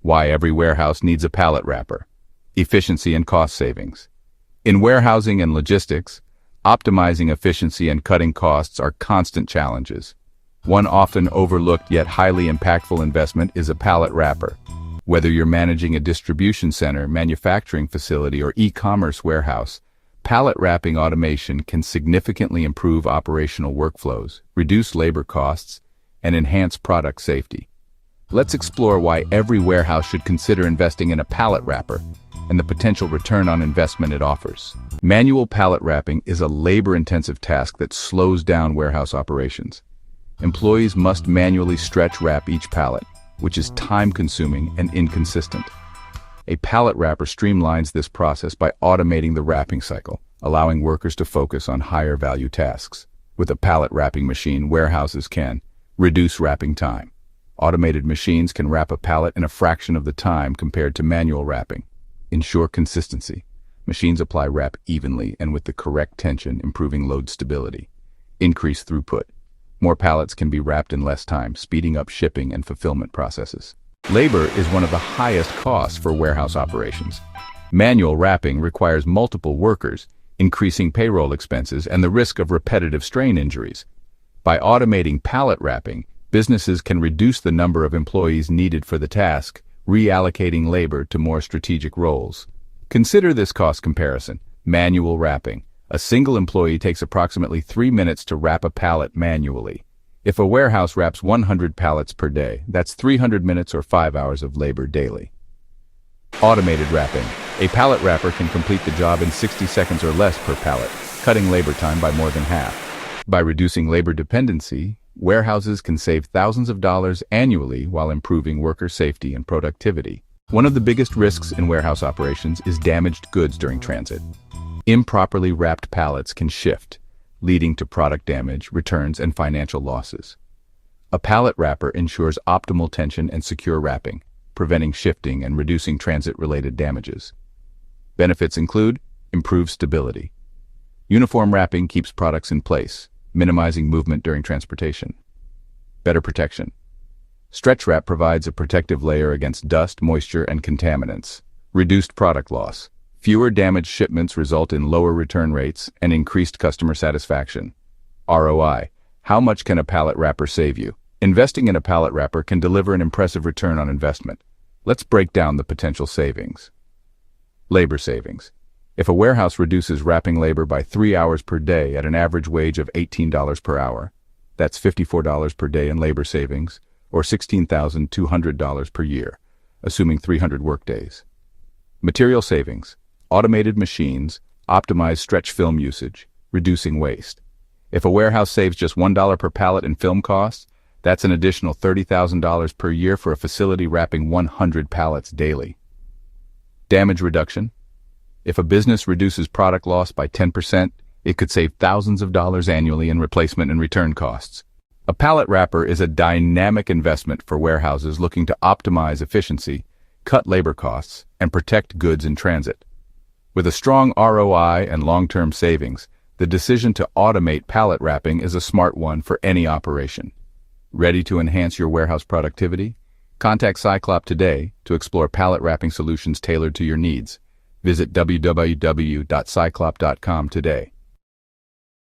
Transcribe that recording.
Why every warehouse needs a pallet wrapper. Efficiency and cost savings. In warehousing and logistics, optimizing efficiency and cutting costs are constant challenges. One often overlooked yet highly impactful investment is a pallet wrapper. Whether you're managing a distribution center, manufacturing facility, or e-commerce warehouse, pallet wrapping automation can significantly improve operational workflows, reduce labor costs, and enhance product safety. Let's explore why every warehouse should consider investing in a pallet wrapper and the potential return on investment it offers. Manual pallet wrapping is a labor-intensive task that slows down warehouse operations. Employees must manually stretch wrap each pallet, which is time-consuming and inconsistent. A pallet wrapper streamlines this process by automating the wrapping cycle, allowing workers to focus on higher-value tasks. With a pallet wrapping machine, warehouses can reduce wrapping time. Automated machines can wrap a pallet in a fraction of the time compared to manual wrapping. Ensure consistency. Machines apply wrap evenly and with the correct tension, improving load stability. Increase throughput. More pallets can be wrapped in less time, speeding up shipping and fulfillment processes. Labor is one of the highest costs for warehouse operations. Manual wrapping requires multiple workers, increasing payroll expenses and the risk of repetitive strain injuries. By automating pallet wrapping, businesses can reduce the number of employees needed for the task, reallocating labor to more strategic roles. Consider this cost comparison. Manual wrapping. A single employee takes approximately 3 minutes to wrap a pallet manually. If a warehouse wraps 100 pallets per day, that's 300 minutes or 5 hours of labor daily. Automated wrapping. A pallet wrapper can complete the job in 60 seconds or less per pallet, cutting labor time by more than half. By reducing labor dependency, warehouses can save thousands of dollars annually while improving worker safety and productivity. One of the biggest risks in warehouse operations is damaged goods during transit. Improperly wrapped pallets can shift, leading to product damage, returns, and financial losses. A pallet wrapper ensures optimal tension and secure wrapping, preventing shifting and reducing transit-related damages. Benefits include improved stability. Uniform wrapping keeps products in place, minimizing movement during transportation. Better protection. Stretch wrap provides a protective layer against dust, moisture, and contaminants. Reduced product loss. Fewer damaged shipments result in lower return rates and increased customer satisfaction. ROI. How much can a pallet wrapper save you? Investing in a pallet wrapper can deliver an impressive return on investment. Let's break down the potential savings. Labor savings. If a warehouse reduces wrapping labor by 3 hours per day at an average wage of $18 per hour, that's $54 per day in labor savings, or $16,200 per year, assuming 300 workdays. Material savings. Automated machines optimize stretch film usage, reducing waste. If a warehouse saves just $1 per pallet in film costs, that's an additional $30,000 per year for a facility wrapping 100 pallets daily. Damage reduction. If a business reduces product loss by 10%, it could save thousands of dollars annually in replacement and return costs. A pallet wrapper is a dynamic investment for warehouses looking to optimize efficiency, cut labor costs, and protect goods in transit. With a strong ROI and long-term savings, the decision to automate pallet wrapping is a smart one for any operation. Ready to enhance your warehouse productivity? Contact Cyclop today to explore pallet wrapping solutions tailored to your needs. Visit www.cyclop.com today.